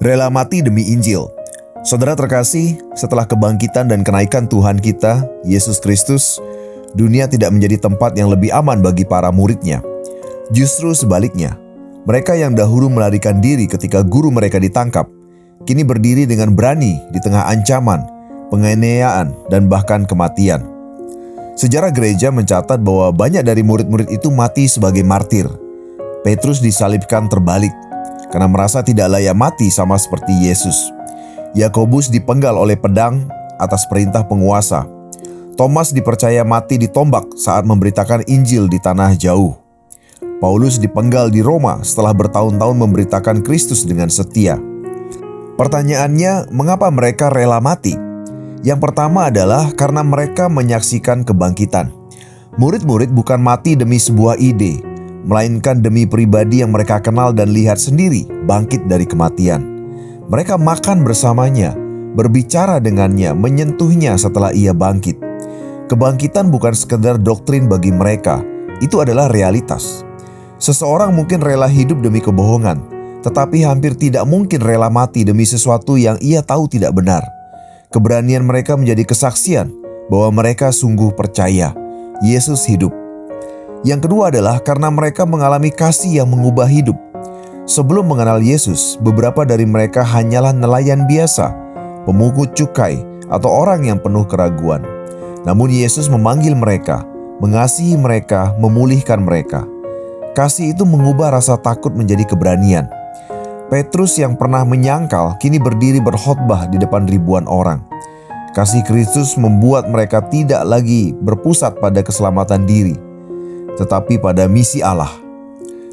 Rela mati demi Injil. Saudara terkasih, setelah kebangkitan dan kenaikan Tuhan kita, Yesus Kristus, dunia tidak menjadi tempat yang lebih aman bagi para muridnya. Justru sebaliknya, mereka yang dahulu melarikan diri ketika guru mereka ditangkap, kini berdiri dengan berani di tengah ancaman, penganiayaan, dan bahkan kematian. Sejarah gereja mencatat bahwa banyak dari murid-murid itu mati sebagai martir. Petrus disalibkan terbalik karena merasa tidak layak mati sama seperti Yesus. Yakobus dipenggal oleh pedang atas perintah penguasa. Thomas dipercaya mati ditombak saat memberitakan Injil di tanah jauh. Paulus dipenggal di Roma setelah bertahun-tahun memberitakan Kristus dengan setia. Pertanyaannya, mengapa mereka rela mati? Yang pertama adalah karena mereka menyaksikan kebangkitan. Murid-murid bukan mati demi sebuah ide, melainkan demi pribadi yang mereka kenal dan lihat sendiri bangkit dari kematian. Mereka makan bersamanya, berbicara dengannya, menyentuhnya setelah ia bangkit. Kebangkitan bukan sekedar doktrin bagi mereka, itu adalah realitas. Seseorang mungkin rela hidup demi kebohongan, tetapi hampir tidak mungkin rela mati demi sesuatu yang ia tahu tidak benar. Keberanian mereka menjadi kesaksian bahwa mereka sungguh percaya Yesus hidup. Yang kedua adalah karena mereka mengalami kasih yang mengubah hidup. Sebelum mengenal Yesus, beberapa dari mereka hanyalah nelayan biasa, pemungut cukai, atau orang yang penuh keraguan. Namun Yesus memanggil mereka, mengasihi mereka, memulihkan mereka. Kasih itu mengubah rasa takut menjadi keberanian. Petrus yang pernah menyangkal kini berdiri berkhotbah di depan ribuan orang. Kasih Kristus membuat mereka tidak lagi berpusat pada keselamatan diri, tetapi pada misi Allah.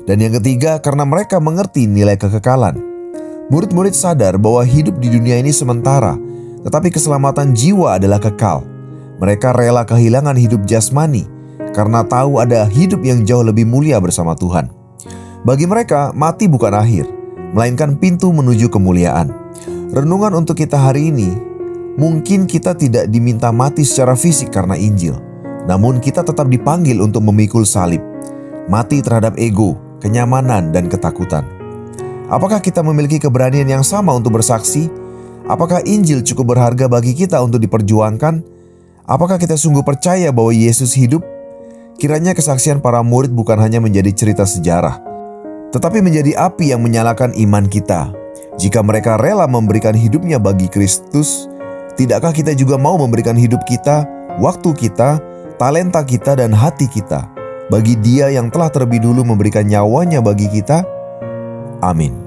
Dan yang ketiga, karena mereka mengerti nilai kekekalan. Murid-murid sadar bahwa hidup di dunia ini sementara, tetapi keselamatan jiwa adalah kekal. Mereka rela kehilangan hidup jasmani karena tahu ada hidup yang jauh lebih mulia bersama Tuhan. Bagi mereka, mati bukan akhir, melainkan pintu menuju kemuliaan. Renungan untuk kita hari ini, mungkin kita tidak diminta mati secara fisik karena Injil, namun kita tetap dipanggil untuk memikul salib, mati terhadap ego, kenyamanan, dan ketakutan. Apakah kita memiliki keberanian yang sama untuk bersaksi? Apakah Injil cukup berharga bagi kita untuk diperjuangkan? Apakah kita sungguh percaya bahwa Yesus hidup? Kiranya kesaksian para murid bukan hanya menjadi cerita sejarah, tetapi menjadi api yang menyalakan iman kita. Jika mereka rela memberikan hidupnya bagi Kristus, tidakkah kita juga mau memberikan hidup kita, waktu kita, talenta kita, dan hati kita bagi Dia yang telah terlebih dulu memberikan nyawanya bagi kita? Amin.